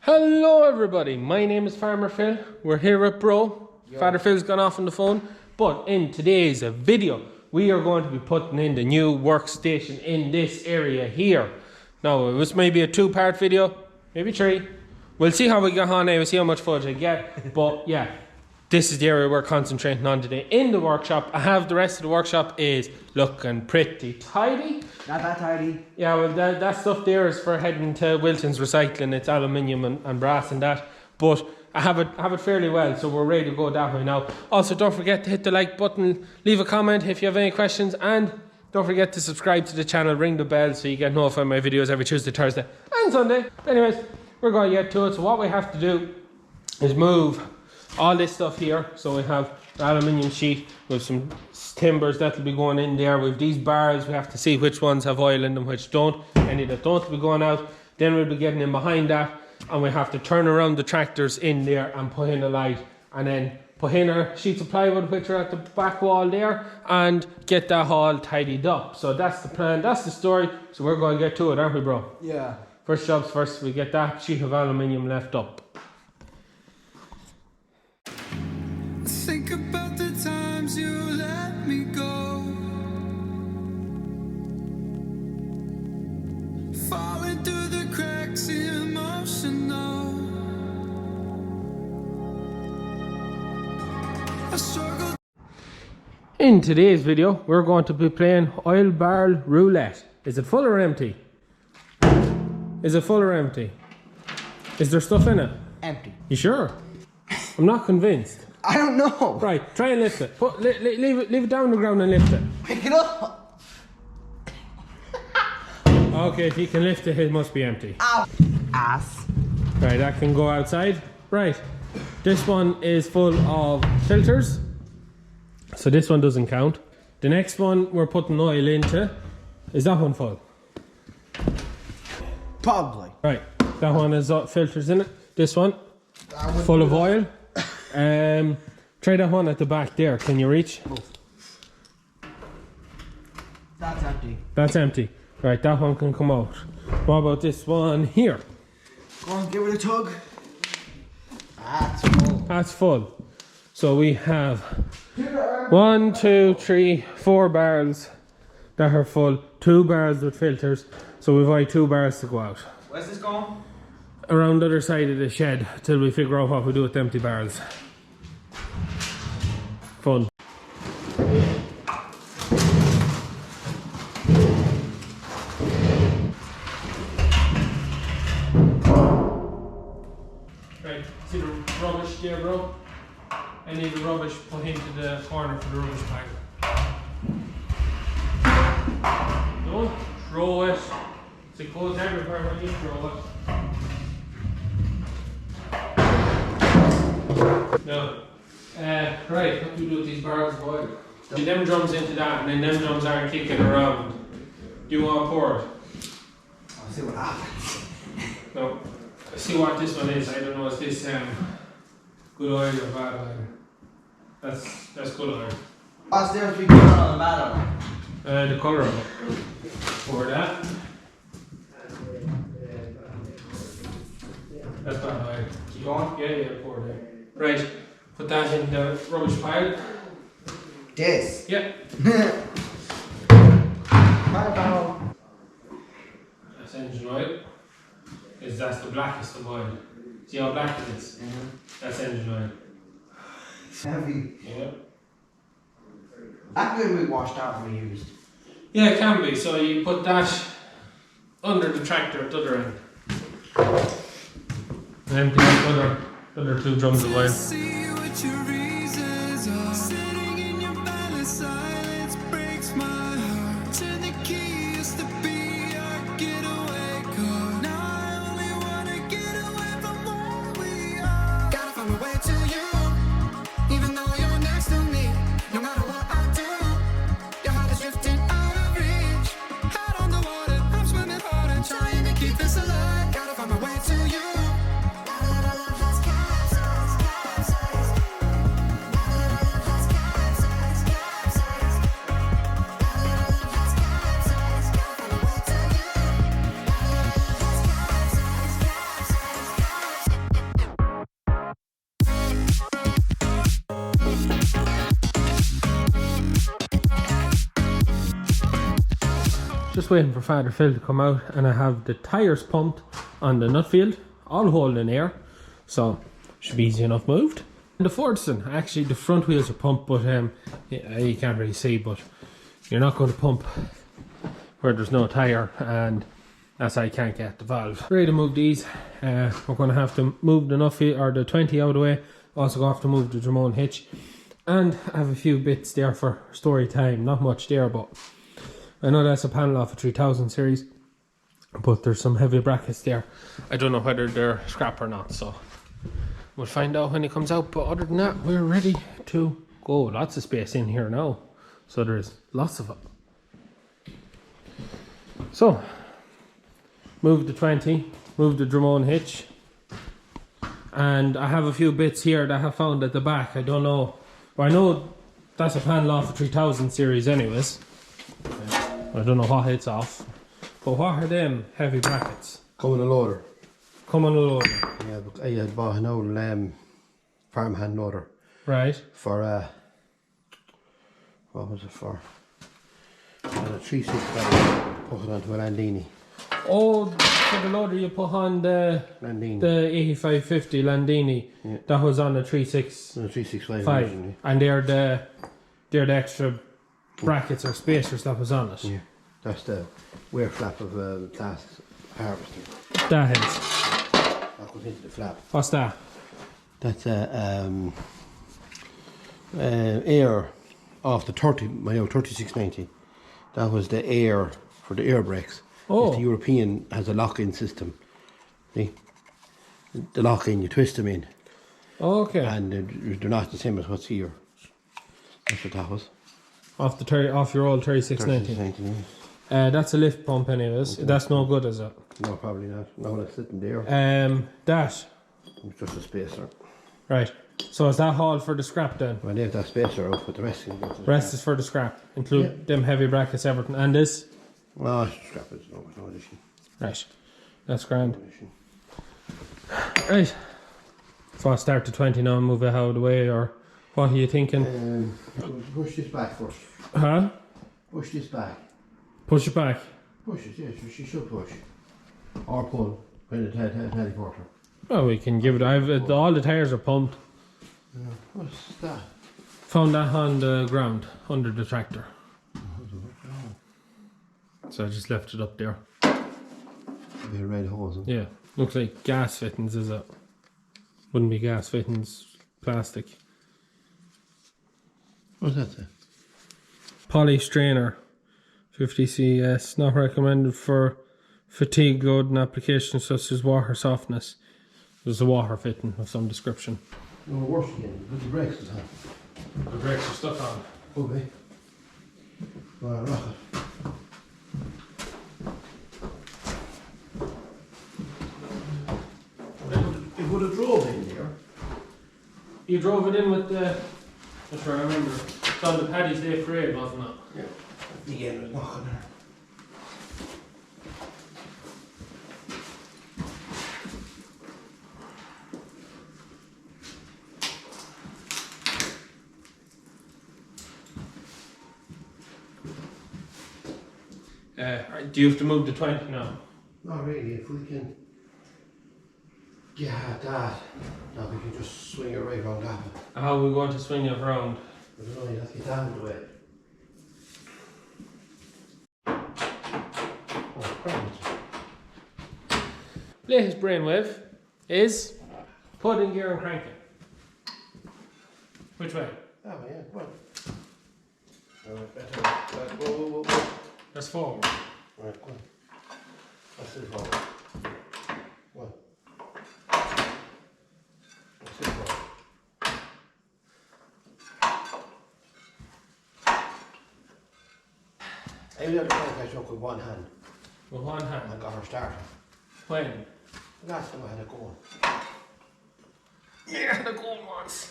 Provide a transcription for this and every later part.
Hello everybody, my name is Farmer Phil. We're here with Bro. Yo. Father Phil's gone off on the phone. But in today's video, we are going to be putting in the new workstation in this area here. Now, this may be a two-part video, maybe three. We'll see how we get on now, we'll see how much footage I get. But yeah, this is the area we're concentrating on today. In the workshop, I have the rest of the workshop is looking pretty tidy. Not that tidy. Yeah, well, that stuff there is for heading to Wilton's Recycling. It's aluminium and brass and that. But I have it fairly well, so we're ready to go that way now. Also, don't forget to hit the like button, leave a comment if you have any questions, and don't forget to subscribe to the channel, ring the bell so you get notified of my videos every Tuesday, Thursday, and Sunday. Anyways, we're going to get to it. So what we have to do is move all this stuff here. So we have the aluminium sheet with some timbers that will be going in there. With these bars, we have to see which ones have oil in them, which don't. Any that don't will be going out. Then we'll be getting in behind that, and we have to turn around the tractors in there and put in a light, and then put in our sheets of plywood which are at the back wall there, and get that all tidied up. So that's the plan, that's the story. So we're going to get to it, aren't we, bro? Yeah. First jobs first, we get that sheet of aluminium left up. Think about the times you let me go, falling through the cracks, emotional. I struggle. In today's video, we're going to be playing oil barrel roulette. Is it full or empty? Is it full or empty? Is there stuff in it? Empty. You sure? I'm not convinced. I don't know. Right, try and lift it. Leave it down on the ground and lift it. Pick it up. Okay, if you can lift it, it must be empty. Ow. Ass. Right, that can go outside. Right, this one is full of filters, so this one doesn't count. The next one we're putting oil into, is that one full? Probably. Right, that one has filters in it. This one, full of oil. Try that one at the back there. Can you reach? That's empty. That's empty. Right, that one can come out. What about this one here? Go on, give it a tug. That's full. That's full. So we have 1, 2, 3, 4 barrels that are full. 2 barrels with filters. So we've only 2 barrels to go out. Where's this going? Around the other side of the shed till we figure out what we do with the empty barrels. Fun. Right, see the rubbish there, bro? I need the rubbish put into the corner for the rubbish pile. Don't throw it. It goes everywhere when you throw it. No. Right, what do we do with these barrels of oil? Do them drums into that, and then them drums aren't kicking around. Do you want to pour it? I'll see what happens. No. I see what this one is. I don't know, is this good oil or bad oil? That's good oil. What's there to be good on the bad oil? The colour of it. Pour that. That's bad oil. Keep going? Yeah, pour it. Right, put that in the rubbish pile. This? Yeah. My barrel. That's engine oil. That's the blackest of oil. See how black it is? That's engine oil. It's heavy. Yeah. That could be washed out and reused. Yeah, it can be. So you put that under the tractor at the other end. And empty out other 2 drums of oil. See what your reasons are. Sitting in your balance, silence breaks my heart. Turn the keys to be our getaway car. Now I only wanna get away from where we are. Gotta find my way to you, even though you're next to me. No matter what I do, your heart is drifting out of reach. Head on the water, I'm swimming hard and trying to keep this alive. Gotta find my way to you. just waiting for Father Phil to come out, and I have the tyres pumped on the nut field, all holding air, so should be easy enough moved. And the Fordson, actually the front wheels are pumped, but yeah, you can't really see, but you're not going to pump where there's no tyre, and that's how you can't get the valve. Ready to move these. We're going to have to move the nut field, or the 20 out of the way. Also going to have to move the Dramone hitch, and I have a few bits there for story time. Not much there, but I know that's a panel off a 3000 series, but there's some heavy brackets there. I don't know whether they're scrap or not, so we'll find out when it comes out. But other than that, we're ready to go. Lots of space in here now, so there's lots of it. So move the 20, move the Dramone hitch, and I have a few bits here that I have found at the back. I don't know, well, I know that's a panel off a 3000 series anyways. I don't know what it's off, but what are them heavy brackets? Come on a loader. Come on a loader. Yeah, but I had bought an old farmhand loader. Right. For what was it for? A 365. Put it onto a Landini. Oh, for the loader you put on the Landini. the 8550 Landini. Yeah. That was on the 365. originally. And they're the extra brackets or spacers that was on it. Yeah. That's the wear flap of last harvester. That is. That goes into the flap. What's that? That's air off the my old 3690. That was the air for the air brakes. Oh. The European has a lock-in system. See? The lock-in, you twist them in. Okay. And they're not the same as what's here. That's what that was. Off your old 3690. 3690, That's a lift pump anyways. Okay. That's no good, is it? no, probably not. No, that's sitting there. That. It's just a spacer. Right. So is that all for the scrap then? Well, they have that spacer out, but the rest can go to the Rest scrap. is for the scrap. Include them heavy brackets, everything. And this? Well, scrap is no addition. Right. That's grand. No addition. Right. So I'll start to 20 now and move it out of the way, or what are you thinking? Push this back first. Huh? Push this back. Push it back. Push it, yes, she should push. Or pull when the teleporter. Well, we can give it. All the tyres are pumped. What's that? Found that on the ground under the tractor. So I just left it up there. Be a red hose. Huh? Yeah. Looks like gas fittings, is it? Wouldn't be gas fittings, plastic. What's that say? Poly strainer, 50 CS, not recommended for fatigue loading applications such as water softness. There's a water fitting of some description. No, worse again. Put the brakes on. The brakes are stuck on. Okay. Well, rock it. It would have drove in there. You drove it in with the, that's what I remember, it's on the Paddy's Day parade, wasn't it? Yeah. Again, it was knocking there. Do you have to move the 20 now? Not really. If we can get that, now we can just swing it right around that. How are we going to swing it around? I don't know, you have to get that out of the way. Oh, crap. Latest brainwave is put in gear and crank it. Which way? That way, yeah, come on. Alright, better. Whoa. That's forward. Alright, go on. That's it, forward. Go on. That's it, forward. I was able to catch up with one hand. With one hand. I got her started. When? The last time I had it going. Yeah, the gold ones.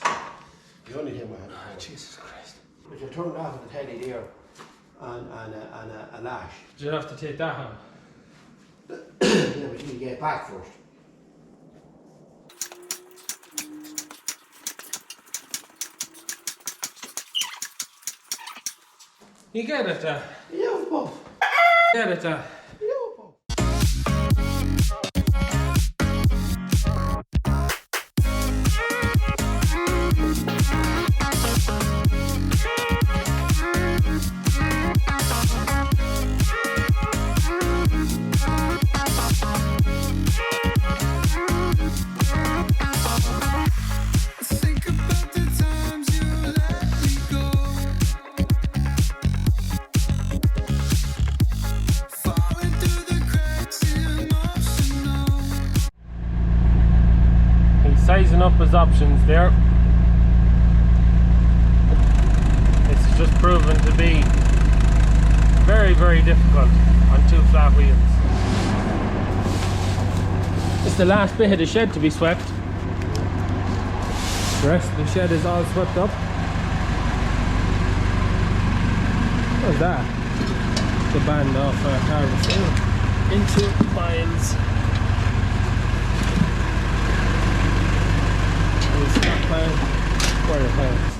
The only time I had it going. Jesus Christ. But you turn it off with the telly there and a lash. Did you have to take that out? Yeah, but you get back first. You get it, Yeah, both. Get it, Think about the times you let me go. Falling through the cracks, emotional. He's sizing up his options there. It's just proven to be very, very difficult on 2 flat wheels. It's the last bit of the shed to be swept. The rest of the shed is all swept up. What's that? The band off harvest into piles. Stockpile, quarter pile.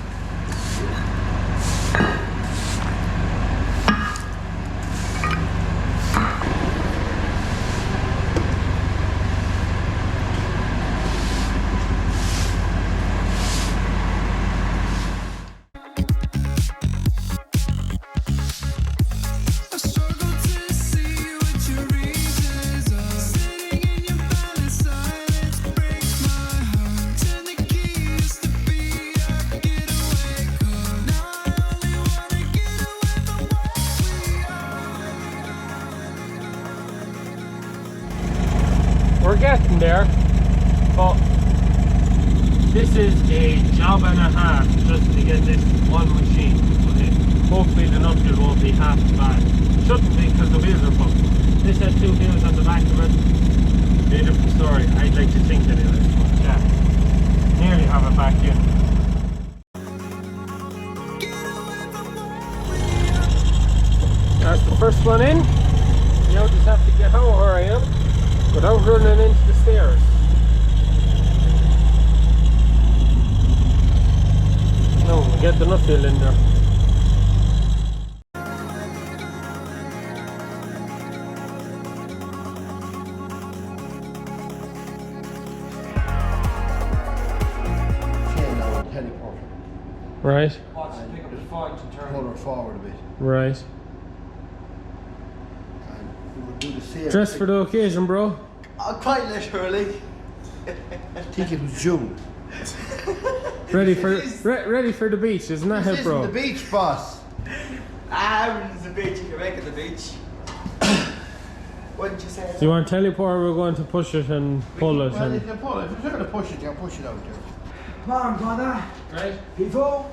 I struggle to see what your reasons are. Sitting in your balance, silence breaks my heart. Turn the key, used to be our getaway car. Now I only wanna get away from where we are. We're getting there, but this is a job and a half just to get this one machine put in. Hopefully the nutshell won't be half as bad. Shouldn't be because the wheels are pumped. This has 2 wheels on the back of it. Be a different story. I'd like to think anyway. But yeah, nearly have it back in. That's the first one in. Now just have to get out where I am without running into the stairs. No, we get the nutshell in there. Chain now and teleport. Right, Pick up the point and turn. Pull her forward a bit. right. And we will do the same. Dress for the occasion, bro. Quite literally. I think it was June. Ready for the beach, isn't that This it, bro? isn't the beach, boss. It's the beach, you can make it the beach. What did you say? Do you want to teleport? We're going to push it and pull it. Well, And... if you're going to push it, you can push it out there. Come on, brother. Right. People.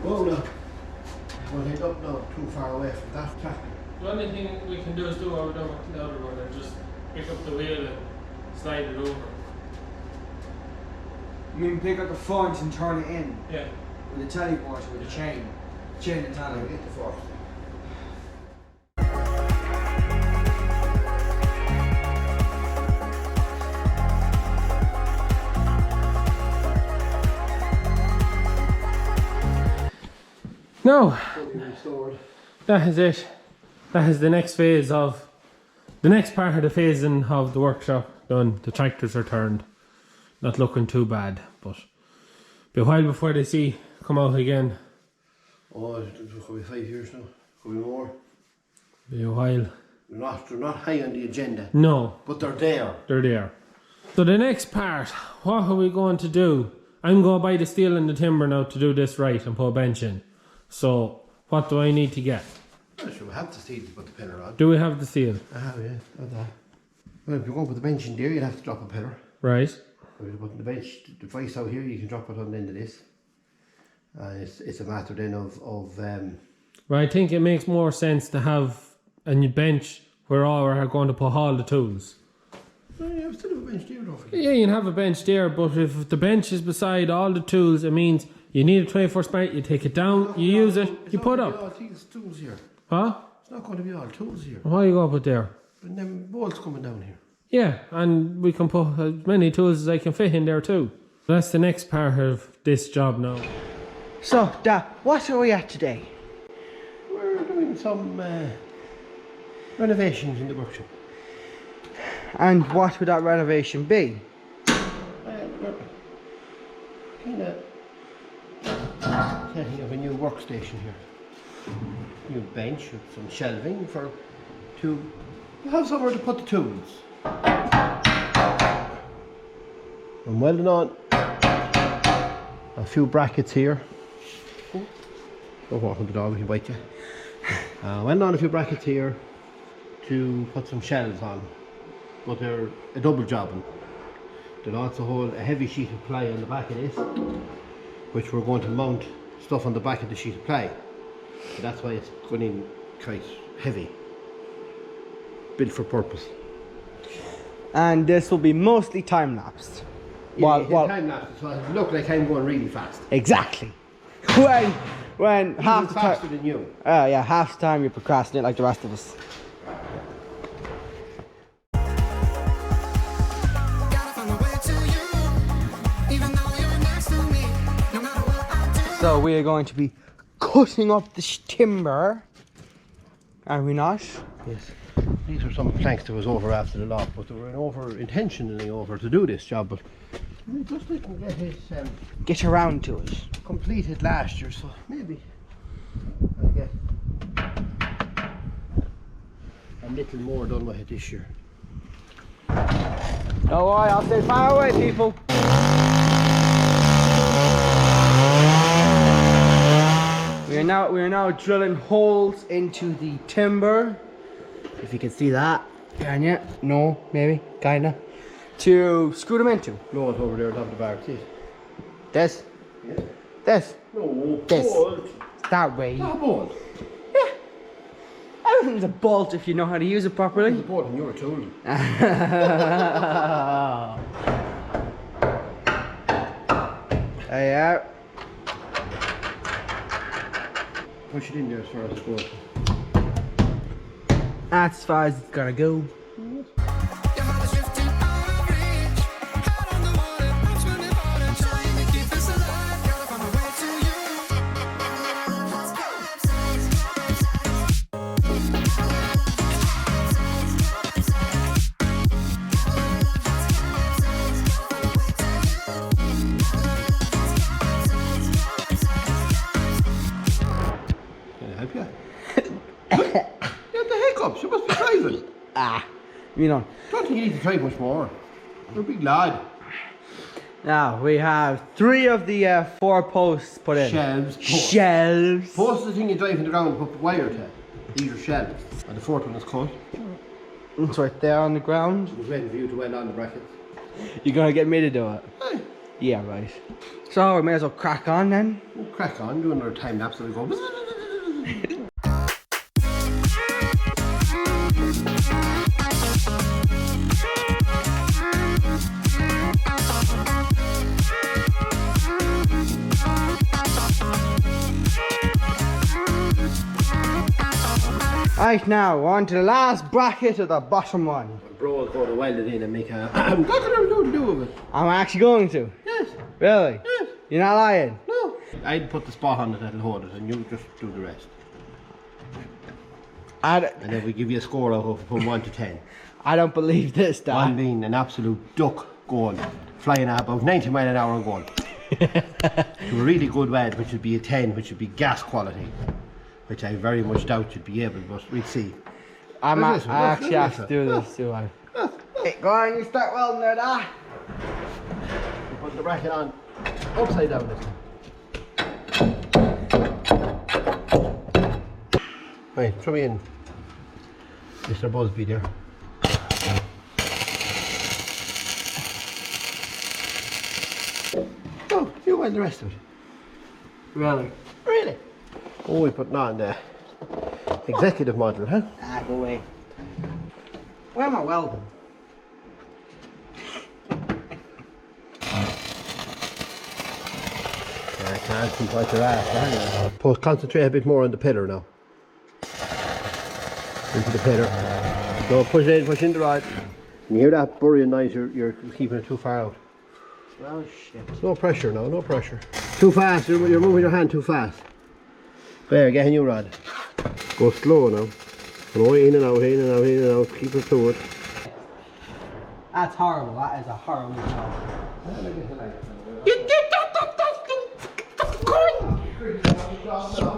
Whoa, now. Well, head up now, too far away from that track. The only thing we can do is do what we're doing with the other one and just pick up the wheel and slide it over. I mean, pick up the front and turn it in Yeah. with the teleport with the chain. Chain and I'll tally. get the fork. No, Fully restored. that is it. That is the next phase of the next part of the phasing of the workshop done. The tractors are turned. Not looking too bad, but be a while before they see come out again. Oh, it could be 5 years now. Could be more. Be a while. They're not high on the agenda, No, but they're there. they're there. So the next part, what are we going to do? I'm going to buy the steel and the timber now to do this right and put a bench in. So what do I need to get? I'm sure we have to see to put the pillar on. Do we have the steel? I have, yeah. Got that. Well, if you're going to put the bench in there, you'd have to drop a pillar. Right. If you're putting the bench, the vice out here, you can drop it on the end of this. It's a matter then of Well, I think it makes more sense to have a bench where all are going to put all the tools. well, yeah, still have a bench there, don't forget. Yeah, you can have a bench there, but if the bench is beside all the tools, it means you need a 24 spank, you take it down, you use it, you put up. I think it's tools here. Huh? It's not going to be all tools here. What are you going to put there? But then bolts coming down here. Yeah, and we can put as many tools as I can fit in there too. That's the next part of this job now. So, Dad, what are we at today? We're doing some renovations in the workshop. And what would that renovation be? We're kind of setting up a new workstation here. New bench with some shelving to have somewhere to put the tools. I'm welding on a few brackets here. Don't walk on the dog, he'll bite you. Welding on a few brackets here to put some shelves on, but they're a double jobbing. They'll also hold a heavy sheet of ply on the back of this, which we're going to mount stuff on the back of the sheet of ply. So that's why it's going in quite heavy. Built for purpose. And this will be mostly time-lapsed. Time lapse, so it look like I'm going really fast. Exactly. When half the time. Faster than you. Yeah, half the time you procrastinate like the rest of us. So we are going to be cutting up this timber, are we not? Yes. These are some planks that was over after the lot, but they were intentionally over to do this job, but we just didn't get his Get around to it. completed last year, so maybe I'll get a little more done with it this year. Don't worry, I'll stay far away, people. We are now drilling holes into the timber. If you can see that, can you? No, maybe, kinda. To screw them into. No, it's over there on top of the bar, see it? This. Yeah. This. No, This. bolt. That way. Not bolt. Everything's a bolt if you know how to use it It's a properly. bolt in your tool. Yeah. Push it in there as far as it goes. That's as far as it's gonna go. Can I help you? You have the hiccups, you must be driving. You know. Don't think you need to drive much more. You're a big lad. Now we have 3 of the 4 posts put in. Shelves. Posts. Shelves. Post is the thing you drive in the ground and put wire to. These are shelves. And the 4th one is cut. It's right there on the ground. It was ready for you to weld on the brackets. You're gonna get me to do it. Hey, Yeah, right. So we may as well crack on then. we'll crack on, do another time lapse and we go. Right, now on to the last bracket of the bottom one. Bro is going to weld it in and make a. I'm not going to do with it. I'm actually going to. Yes, Really? yes. You're not lying? No. I'd put the spot on it that'll hold it and you just do the rest. And then we give you a score out of from 1 to 10. I don't believe this, Dad. 1 being an absolute duck going, flying at about 90 miles an hour and going. To a really good weld, which would be a 10, which would be gas quality. Which I very much doubt you'd be able, but we'll see. I Let's listen, actually let's have to do this, do I? Hey, go on, you start welding there, Dad. Put the bracket on upside down this time. Right, throw me in, Mr. Busby there. Oh, you weld the rest of it. Really? Really? Oh, we put on the executive model, huh? Go away. Where am I welding? I can't keep out your ass, huh? Concentrate a bit more on the pillar now. Into the pillar. So push in the rod. You hear that burying noise, you're keeping it too far out. Well, shit. No pressure now, no pressure. Too fast, you're moving your hand too fast. There, get a new rod. Go slow now. Go in and out, in and out, in and out. Keep it to it. That's horrible. That is a horrible job.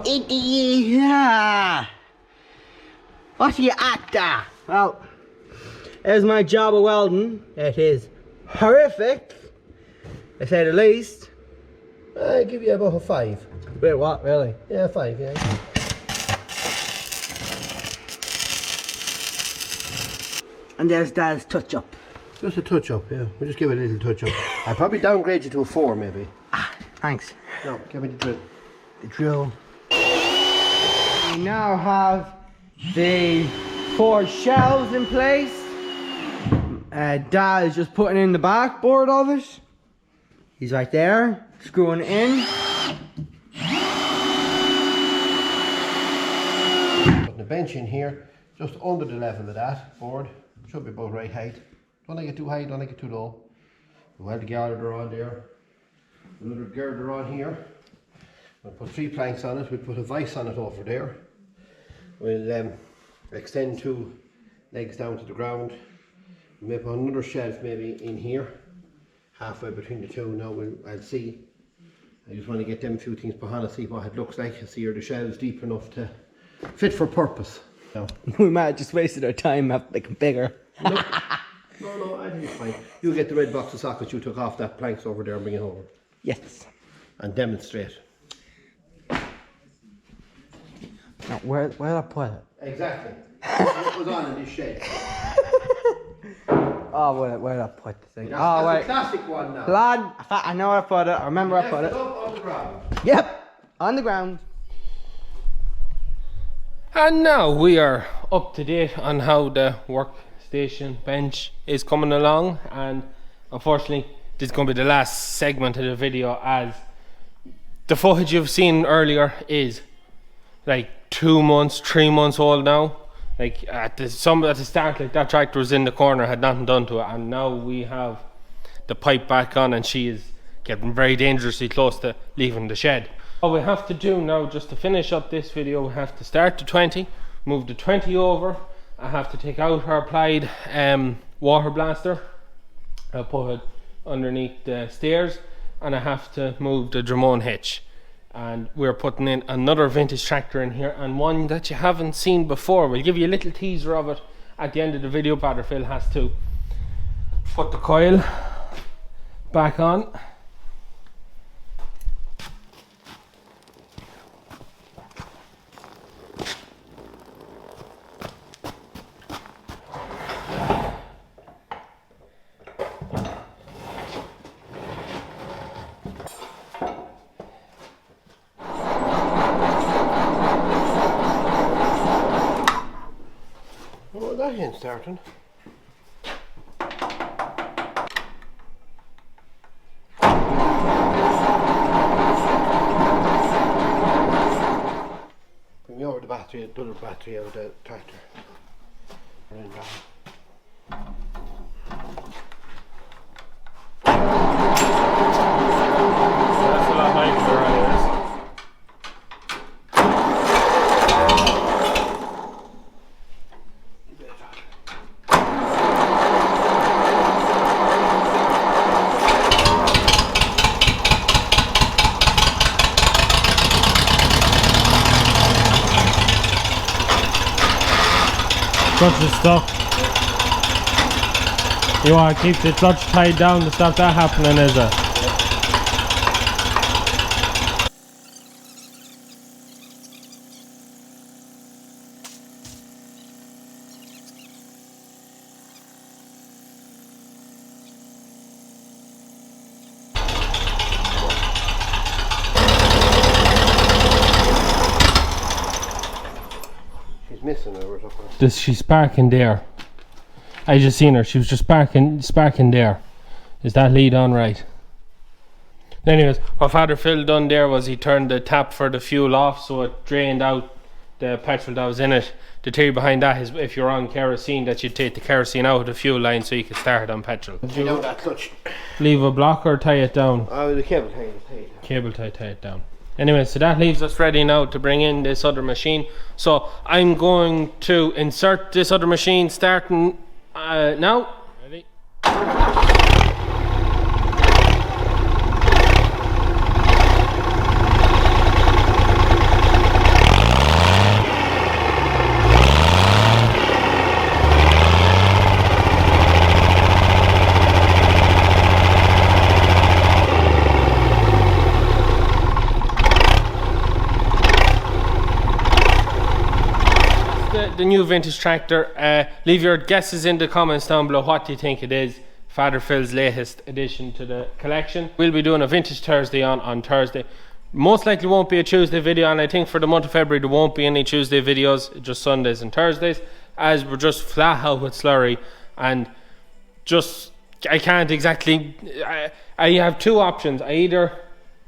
Yeah. What are you at? Well, there's my job of welding. It is horrific, to say the least. I give you about a 5. Wait, what? Really? Yeah, 5, yeah. And there's Dad's touch up. Just a touch up, yeah. We'll just give it a little touch up. I'd probably downgrade you to a 4 maybe. Thanks. No, give me the drill. The drill. We now have the 4 shelves in place. Dad is just putting in the backboard of it. He's right there, screwing it in. Putting the bench in here, just under the level of that board. Should be about right height. Don't make it too high, don't make it too low. We'll have the girder on there. Another girder on here. We'll put 3 planks on it. We'll put a vise on it over there. We'll extend 2 legs down to the ground. We'll put another shelf maybe in here, halfway between the two. Now I'll see. I just want to get them few things behind and see what it looks like. See are the shelves deep enough to fit for purpose. No. We might have just wasted our time making bigger. No, I think it's fine. You get the red box of sockets you took off that planks over there and bring it over. Yes. And demonstrate. Now, where did I put it? Exactly. What was on in this shed? Oh, where did I put the thing? That's Oh, the wait. classic one now. Lad, I know where I put it. I remember I put it. Up on the ground. Yep, on the ground. And now we are up to date on how the workstation bench is coming along, and unfortunately this is going to be the last segment of the video, as the footage you've seen earlier is like 2 months, 3 months old now. Like at the start, like that tractor was in the corner, had nothing done to it, and now we have the pipe back on and she is getting very dangerously close to leaving the shed. What we have to do now, just to finish up this video, we have to start the 20, move the 20 over. I have to take out our applied water blaster. I'll put it underneath the stairs, and I have to move the Dramone hitch. And we're putting in another vintage tractor in here, and one that you haven't seen before. We'll give you a little teaser of it at the end of the video, but Phil has to put the coil back on. Oh, that ain't starting. Bring me over the battery, the other battery out of the tractor. That's a lot nicer, anyways. Clutch is stuck. You want to keep the clutch tied down to stop that happening, is it? She's missing her or something. She's sparking there. I just seen her. She was just sparking there. Is that lead on right? Anyways, what Father Phil done there was he turned the tap for the fuel off, so it drained out the petrol that was in it the theory behind that is if you're on kerosene, that you take the kerosene out of the fuel line so you can start on petrol. You know that clutch. Leave a block or tie it down? Oh, the cable tie it. Cable tie it down. Anyway, so that leaves us ready now to bring in this other machine. So I'm going to insert this other machine starting now. Ready? The new vintage tractor. Leave your guesses in the comments down below. What do you think it is? Father Phil's latest addition to the collection. We'll be doing a vintage Thursday on Thursday. Most likely won't be a Tuesday video, and I think for the month of February there won't be any Tuesday videos, just Sundays and Thursdays, as we're just flat out with slurry, and just I can't exactly. I have two options. I either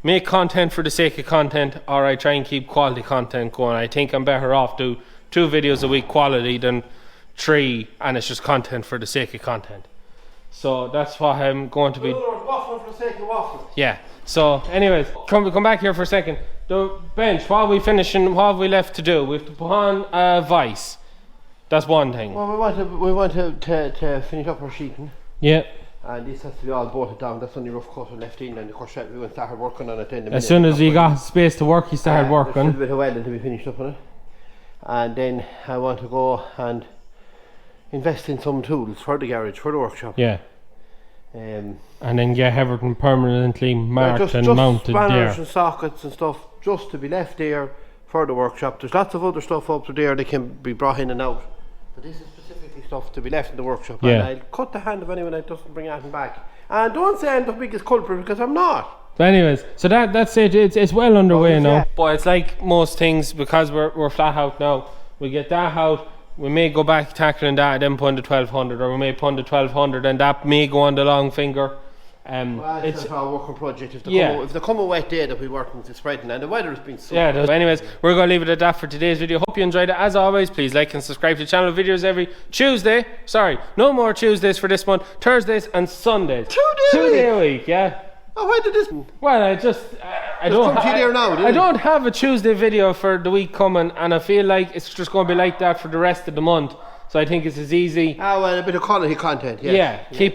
make content for the sake of content, or I try and keep quality content going. I think I'm better off do 2 videos a week quality than 3 and it's just content for the sake of content. So that's what I'm going to be. Waffle for the sake of waffle. Yeah. So anyways, come back here for a second. The bench, what are we finishing, what have we left to do? We have to put on a vice. That's one thing. Well, we want to finish up our sheeting. Yeah. And this has to be all bolted down. That's only rough cut left in, and of course we went started working on it then. As soon as he got space to work, he started There's working. a bit of welding to be finished up on it. And then I want to go and invest in some tools for the garage, for the workshop. Yeah. And then get everything permanently marked just and mounted spanners there. and sockets and stuff just to be left there for the workshop. There's lots of other stuff up there that can be brought in and out, but this is specifically stuff to be left in the workshop. Yeah. And I'll cut the hand of anyone that doesn't bring anything back. And don't say I'm the biggest culprit, because I'm not. But anyways, so that's it. It's well underway now. Yeah. But it's like most things, because we're flat out now. We get that out. We may go back tackling that and then put on the 1200, or we may put on the 1200 and that may go on the long finger. Well, it's a working project. If they come a wet day, that we working to spreading, and the weather has been so. Yeah. But anyways, we're going to leave it at that for today's video. Hope you enjoyed it. As always, please like and subscribe to the channel. Videos every Tuesday. Sorry, no more Tuesdays for this month. Thursdays and Sundays. 2 days a week. Yeah. Oh, why did this? Well, I don't. come to you there now, didn't I it? don't have a Tuesday video for the week coming, and I feel like it's just going to be like that for the rest of the month. So I think it's as easy. Ah, well, a bit of quality content. Yes. Yeah.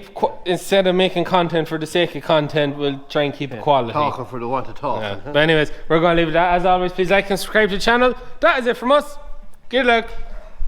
Instead of making content for the sake of content, we'll try and keep it quality. Talking for the want to talk. Yeah. But anyways, we're going to leave it at that. As always, please like and subscribe to the channel. That is it from us. Good luck.